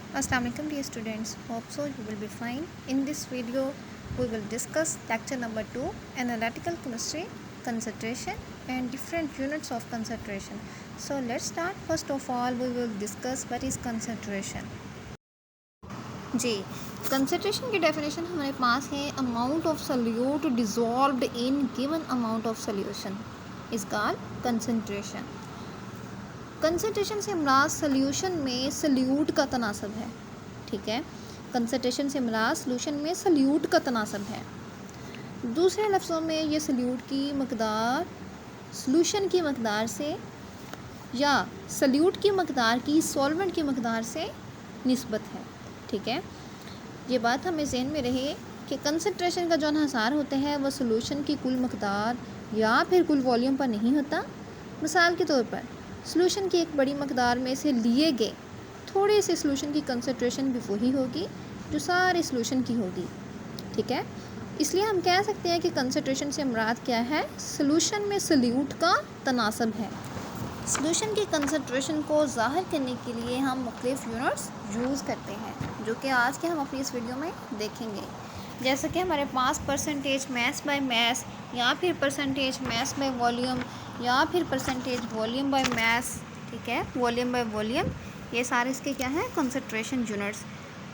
Assalamualaikum dear students, hope so you will be fine. In this video we will discuss lecture number 2, analytical chemistry, concentration and different units of concentration. So let's start. First of all we will discuss what is concentration. Ji, concentration की definition हमारे पास है amount of solute dissolved in given amount of solution is called concentration. Concentration से मुराद solution में salute का तनासब है, ठीक है। कंसनट्रेशन से मुराद सल्यूशन में सल्यूट का तनासब है। दूसरे लफ्ज़ों में ये सल्यूट की मकदार सल्यूशन की मकदार से या सल्यूट की मकदार की सॉल्वेंट की मकदार से निस्बत है, ठीक है। ये बात हमें ज़हन में रहे कि कंसनट्रेशन का जो इन्हिसार होता है वह सल्यूशन की कुल मकदार या फिर कुल वॉल्यूम पर नहीं होता। मिसाल के तौर पर सॉल्यूशन की एक बड़ी मकदार में से लिए गए थोड़े से सॉल्यूशन की कंसंट्रेशन भी वही होगी जो सारे सॉल्यूशन की होगी, ठीक है। इसलिए हम कह सकते हैं कि कंसंट्रेशन से मुराद क्या है, सॉल्यूशन में सल्यूट का तनासब है। सॉल्यूशन की कंसंट्रेशन को ज़ाहिर करने के लिए हम मुख्तलिफ यूनिट्स यूज़ करते हैं जो कि आज के हम अपनी इस वीडियो में देखेंगे। जैसे कि हमारे पास परसेंटेज मैस बाय मैस या फिर परसेंटेज मैस बाय वॉल्यूम या फिर परसेंटेज वॉल्यूम बाय मैस, ठीक है, वॉल्यूम बाय वॉल्यूम, ये सारे इसके क्या हैं, कंसंट्रेशन यूनिट्स।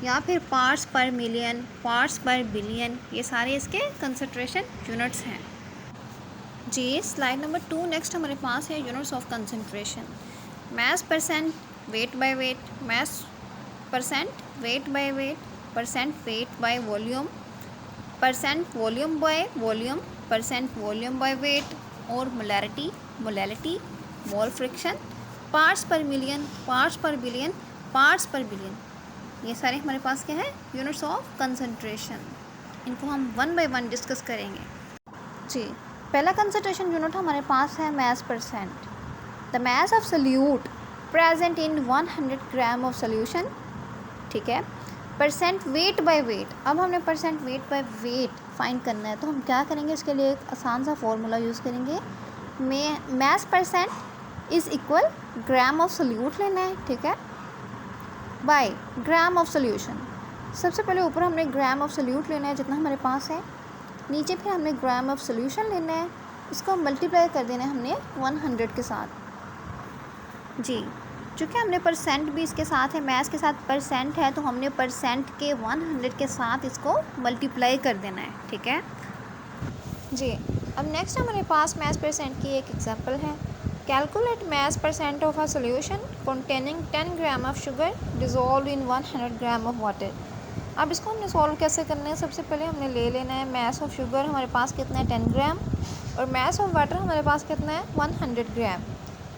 या फिर parts per million, parts per billion, ये सारे इसके कंसंट्रेशन यूनिट्स हैं। जी, स्लाइड नंबर 2 नेक्स्ट हमारे पास है units of concentration. Mass percent weight by weight, mass percent weight by weight, percent weight by volume, percent volume by volume, percent volume by weight, और molarity, molality, mole fraction, parts per million, parts per billion, parts per billion, ये सारे हमारे पास क्या है, units of concentration. इनको हम one by one discuss करेंगे। जी, पहला कंसंट्रेशन यूनिट हमारे पास है mass percent. The mass of solute present in 100 gram of solution, ठीक है। परसेंट वेट बाय वेट, अब हमने percent weight by weight find करना है तो हम क्या करेंगे, इसके लिए एक आसान सा फॉर्मूला यूज़ करेंगे। Mass percent is equal gram of solute लेना है, ठीक है, बाय ग्राम ऑफ सोल्यूशन। सबसे पहले ऊपर हमने ग्राम ऑफ सोल्यूट लेना है जितना हमारे पास है, नीचे फिर हमने ग्राम ऑफ सोल्यूशन लेना है, इसको मल्टीप्लाई कर देना है हमने 100 के साथ। जी, चूँकि हमने परसेंट भी इसके साथ है, मैथ्स के साथ परसेंट है, तो हमने परसेंट के 100 के साथ इसको मल्टीप्लाई कर देना है, ठीक है। जी, अब नेक्स्ट हमारे पास मैथ्स परसेंट की एक एग्जांपल है। Calculate maths percent of a solution containing 10 gram of sugar dissolve in 100 gram of water. अब इसको हमने सॉल्व कैसे करना है, सबसे पहले हमने ले लेना है मैथ्स ऑफ शुगर हमारे पास कितना है 10 ग्राम, और मैथ्स ऑफ वाटर हमारे पास कितना है 100 ग्राम,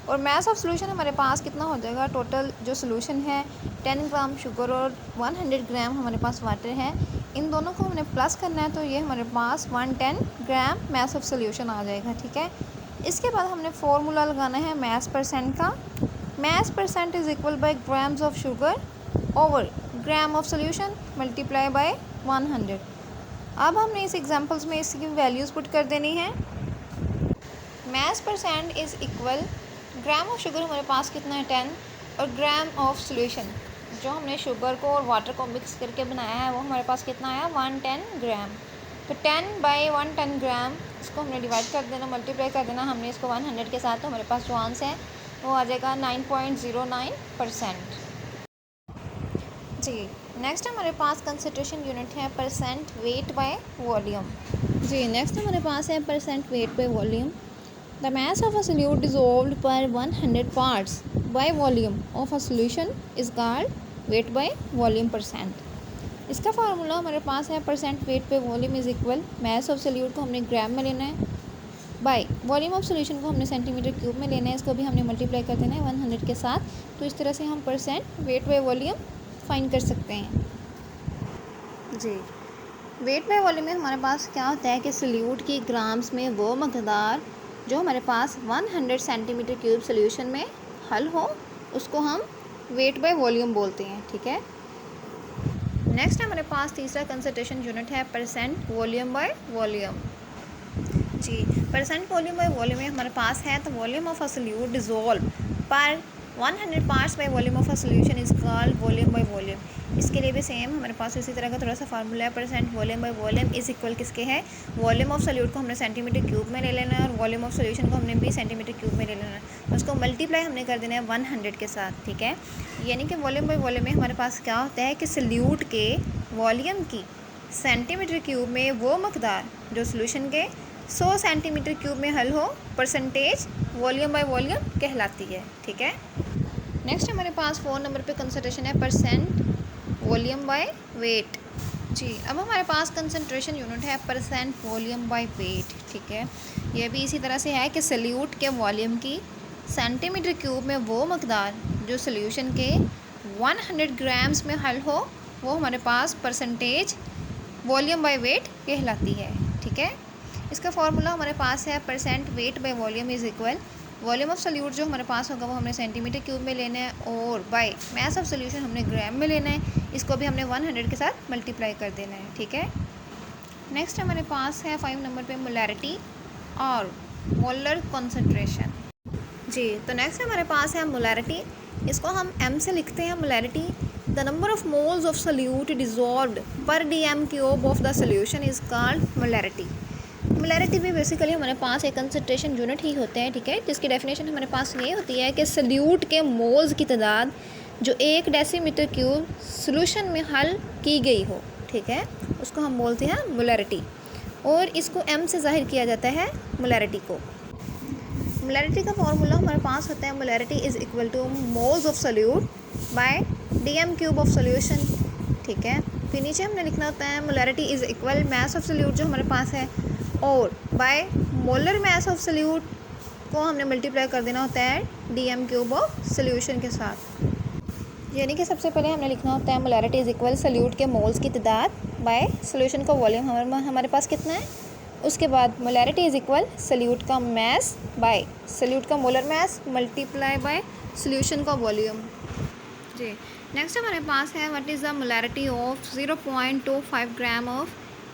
और मैथ्स ऑफ सोल्यूशन हमारे पास कितना हो जाएगा, टोटल जो सोल्यूशन है 10 ग्राम शुगर और 100 ग्राम हमारे पास वाटर है, इन दोनों को हमने प्लस करना है तो ये हमारे पास 110 ग्राम मैथ्स ऑफ सोल्यूशन आ जाएगा, ठीक है। इसके बाद हमने फार्मूला लगाना है मैथ्स परसेंट का। Maths percent is equal bye grams of sugar over gram of solution multiply by 100। अब हमने इस एग्जांपल्स में इसकी वैल्यूज़ पुट कर देनी है। Maths percent is equal gram of sugar हमारे पास कितना है 10, और ग्राम ऑफ सोल्यूशन जो हमने शुगर को और वाटर को मिक्स करके बनाया है वो हमारे पास कितना आया 110 ग्राम। तो 10 बाई 110 ग्राम इसको हमने डिवाइड कर देना, मल्टीप्लाई कर देना हमने इसको 100 के साथ, तो हमारे पास जो आंसर है वो आ जाएगा 9.09%। जी, नेक्स्ट हमारे पास कंसंट्रेशन यूनिट है परसेंट वेट बाय वॉल्यूम। जी, नेक्स्ट हमारे पास है percent weight by volume. The mass of a solute dissolved per 100 parts by volume of a solution is called weight by volume percent। इसका formula हमारे पास है percent wait पे volume is equal mass of solute को हमने ग्राम में लेना है बाय वॉल्यूम ऑफ सोल्यूशन को हमने सेंटीमीटर क्यूब में लेना है, इसको भी हमने मल्टीप्लाई कर देना है 100 के साथ। तो इस तरह से हम percent weight by volume find कर सकते हैं। जी, वेट बाय वॉल्यूम में हमारे पास क्या होता है कि सोल्यूट की ग्राम्स में वो मकदार जो हमारे पास 100 सेंटीमीटर क्यूब सोल्यूशन में हल हो उसको हम वेट बाय वॉल्यूम बोलते हैं, ठीक है। नेक्स्ट हमारे पास तीसरा कंसंट्रेशन यूनिट है परसेंट वॉल्यूम बाय वॉल्यूम। जी, परसेंट वॉल्यूम बाय वॉल्यूम में हमारे पास है तो volume of a solute dissolve per 100 parts by volume of a solution is called volume by volume. इसके लिए भी सेम हमारे पास इसी तरह का थोड़ा सा फार्मूला है। Percent volume by volume is equal किसके है, वॉल्यूम ऑफ सोल्यूट को हमने सेंटीमीटर क्यूब में ले लेना है और वॉल्यूम ऑफ सोल्यूशन को हमने भी सेंटीमीटर क्यूब में ले लेना है। उसको मल्टीप्लाई हमने कर देना है 100 के साथ, ठीक है। यानी कि वॉल्यूम बाय वॉल्यूम में हमारे पास क्या होता है कि सोल्यूट के वॉल्यूम की सेंटीमीटर क्यूब में वो मकदार जो सोल्यूशन के 100 सेंटीमीटर क्यूब में हल हो, परसेंटेज वॉल्यूम बाय वॉल्यूम कहलाती है, ठीक है। नेक्स्ट हमारे पास 4 नंबर पे कंसंट्रेशन है परसेंट वॉल्यूम बाय वेट। जी, अब हमारे पास कंसंट्रेशन यूनिट है परसेंट वॉल्यूम बाय वेट, ठीक है। ये भी इसी तरह से है कि सोल्यूट के वॉल्यूम की सेंटीमीटर क्यूब में वो मकदार जो सोल्यूशन के 100 ग्राम्स में हल हो, वो हमारे पास परसेंटेज वॉल्यूम बाय वेट कहलाती है, ठीक है। इसका फॉर्मूला हमारे पास है percent weight by volume is equal volume of solute जो हमारे पास होगा वो हमने सेंटीमीटर क्यूब में लेना है और बाय मास ऑफ सोल्यूशन हमने ग्राम में लेना है। इसको भी हमने 100 के साथ मल्टीप्लाई कर देना है, ठीक है। नेक्स्ट हमारे पास है 5 नंबर पे मोलैरिटी और मोलर कॉन्सेंट्रेशन। जी, तो नेक्स्ट हमारे पास है मोलैरिटी। इसको हम m से लिखते हैं molarity. The number of moles of solute dissolved पर dm cube of the solution is called molarity. Molarity भी बेसिकली हमारे पास एक कंसंट्रेशन यूनिट ही होते हैं, ठीक है, जिसकी डेफिनेशन हमारे पास ये होती है कि सोल्यूट के मोल्स की तादाद जो 1 डेसीमीटर क्यूब सोल्यूशन में हल की गई हो, ठीक है, उसको हम बोलते हैं मोलैरिटी। और इसको m से ज़ाहिर किया जाता है मोलैरिटी को। मोलैरिटी का फॉर्मूला हमारे पास होता है molarity is equal to moles of solute by dm cube of solution, ठीक है। फिर नीचे हमने लिखना होता है molarity is equal mass of solute जो हमारे पास है और by molar mass of solute को हमने मल्टीप्लाई कर देना होता है dm क्यूब ऑफ सोल्यूशन के साथ। यानी कि सबसे पहले हमने लिखना होता है मोलैरिटी इज़ इक्वल सोल्यूट के मोल्स की तादाद बाय सोल्यूशन का वॉल्यूम हमारे पास कितना है। उसके बाद मोलैरिटी इज़ इक्वल सोल्यूट का मास बाय सोल्यूट का molar mass multiply by solution का वॉल्यूम। जी, नेक्स्ट हमारे पास है what is the molarity of 0.25 gram of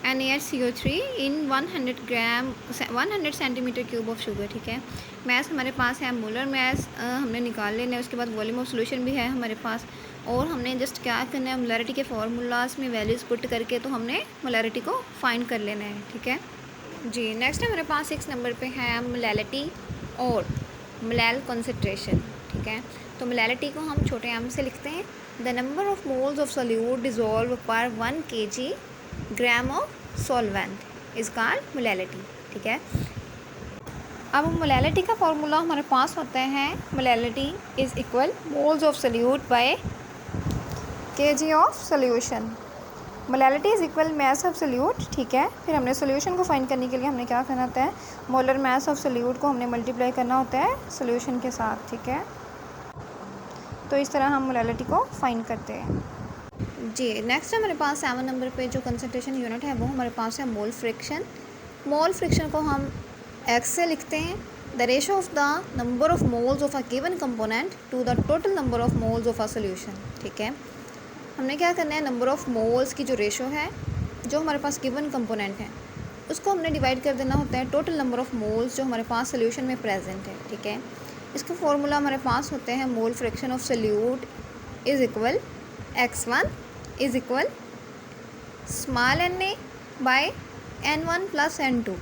NaHCO3 in 100 centimetre cube of sugar, ठीक है। मैथ हमारे पास है मोलर मैथ हमने निकाल लेना है। उसके बाद वॉल्यूम ऑफ सोल्यूशन भी है हमारे पास और हमने जस्ट क्या करना है मोलैरिटी के फार्मूलाज में वैल्यूज़ पुट करके तो हमने मोलैरिटी को फाइंड कर लेना है, ठीक है। जी, नेक्स्ट हमारे पास 6 नंबर पे है मोलैलिटी और मोलैल कॉन्सेंट्रेशन, ठीक है। तो मोलैलिटी को हम छोटे m से लिखते हैं। The number of moles of solute dissolve पर 1 kg gram of solvent is called molality, ठीक है। अब मोलैलिटी का फॉर्मूला हमारे पास होता है molality is equal moles of solute by kg of solution. Molality is equal mass of solute, ठीक है। फिर हमने सोल्यूशन को फाइंड करने के लिए हमने क्या करना होता है, मोलर मास ऑफ सोल्यूट को हमने मल्टीप्लाई करना होता है सोल्यूशन के साथ, ठीक है। तो इस तरह हम मोलैलिटी को फाइंड करते हैं। जी, नेक्स्ट हमारे पास 7 नंबर पे जो कंसंट्रेशन यूनिट है वो हमारे पास है मोल फ्रिक्शन। मोल फ्रिक्शन को हम x से लिखते हैं। The ratio of the number of moles of a given component to the total number of moles of a solution, ठीक है। हमने क्या करना है, नंबर ऑफ मोल्स की जो रेशो है जो हमारे पास गिवन कंपोनेंट है उसको हमने डिवाइड कर देना होता है टोटल नंबर ऑफ मोल्स जो हमारे पास सोल्यूशन में प्रेजेंट है, ठीक है। इसका फॉर्मूला हमारे पास होते हैं mole fraction of solute is equal x1 is equal small na by n1 plus n2।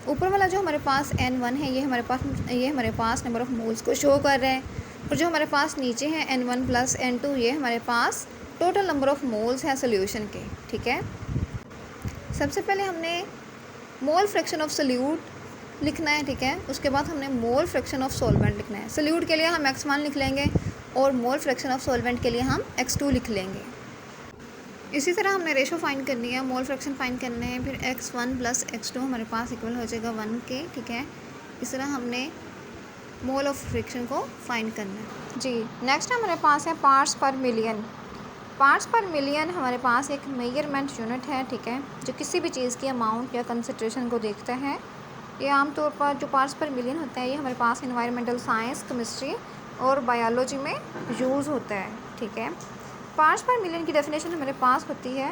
ऊपर वाला जो हमारे पास n1 है ये हमारे पास नंबर ऑफ़ मोल्स को शो कर रहा है और जो हमारे पास नीचे है n1 प्लस n2 ये हमारे पास टोटल नंबर ऑफ़ मोल्स है सोल्यूशन के, ठीक है। सबसे पहले हमने मोल फ्रैक्शन ऑफ सोल्यूट लिखना है, ठीक है। उसके बाद हमने मोल फ्रैक्शन ऑफ सॉल्वेंट लिखना है। सोल्यूट के लिए हम x1 लिख लेंगे और मोल फ्रैक्शन ऑफ सॉल्वेंट के लिए हम x2 लिख लेंगे। इसी तरह हमने रेशो फाइंड करनी है, मोल फ्रैक्शन फाइंड करने हैं, फिर x1 प्लस x2 हमारे पास इक्वल हो जाएगा 1 के, ठीक है। इस तरह हमने मोल ऑफ फ्रिक्शन को फाइंड करना है। जी, नेक्स्ट हमारे पास है parts per million. Parts per million हमारे पास एक मेजरमेंट यूनिट है, ठीक है, जो किसी भी चीज़ की अमाउंट या कंसंट्रेशन को देखता है। ये आमतौर पर जो पार्ट्स पर मिलियन होता है ये हमारे पास एनवायरमेंटल साइंस, केमिस्ट्री और बायोलॉजी में यूज़ होता है, ठीक है। पार्ट्स पर मिलियन की डेफिनेशन हमारे पास होती है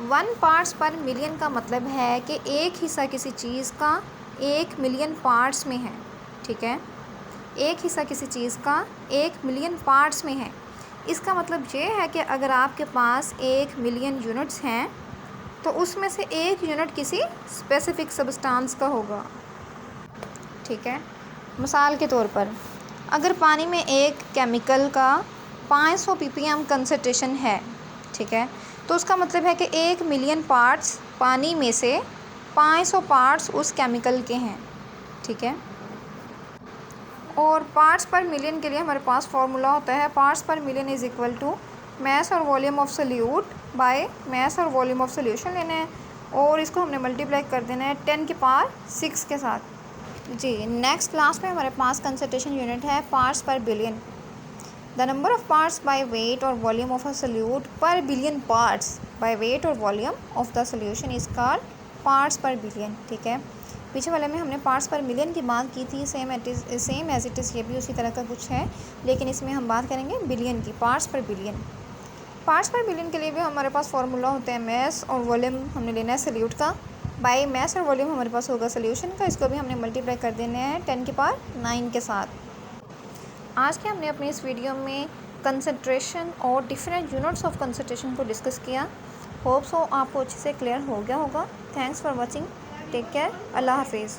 1 पार्ट्स पर मिलियन का मतलब है कि एक हिस्सा किसी चीज़ का 1 मिलियन पार्ट्स में है, ठीक है। एक हिस्सा किसी चीज़ का 1 मिलियन पार्ट्स में है। इसका मतलब ये है कि अगर आपके पास 1 मिलियन यूनिट्स हैं तो उसमें से 1 यूनिट किसी स्पेसिफिक सब्सटेंस का होगा। ठीक है, मिसाल के तौर पर अगर पानी में एक केमिकल का 500 ppm कंसंट्रेशन है, ठीक है, तो उसका मतलब है कि 1 मिलियन पार्ट्स पानी में से 500 पार्ट्स उस केमिकल के हैं। ठीक है, और पार्ट्स पर मिलियन के लिए हमारे पास फार्मूला होता है parts per million is equal to mass और volume of solute by mass और वॉल्यूम ऑफ सोल्यूशन लेना है, और इसको हमने मल्टीप्लाई कर देना है 10 की पावर 6 के साथ। जी, नेक्स्ट क्लास में हमारे पास कंसंट्रेशन यूनिट है parts per billion. The number of parts by weight और volume of a solute per billion parts by weight और volume of the solution is called parts per billion. ठीक है, पीछे वाले में हमने पार्ट्स पर मिलियन की बात की थी, सेम एज इट इज़ ये भी उसी तरह का कुछ है, लेकिन इसमें हम बात करेंगे बिलियन की, parts per billion. Parts per billion के लिए भी हमारे पास फार्मूला होते हैं मास और वॉल्यूम हमने लेना है सोल्यूट का, बाय मास और वॉल्यूम हमारे पास होगा सोल्यूशन का, इसको भी हमने मल्टीप्लाई कर देना है 10 की पावर 9 के साथ। आज के हमने अपने इस वीडियो में कंसंट्रेशन और डिफरेंट यूनिट्स ऑफ कंसंट्रेशन को डिस्कस किया। होप्स हो आपको अच्छे से क्लियर हो गया होगा। Thanks for watching, take care, अल्लाह हाफिज़।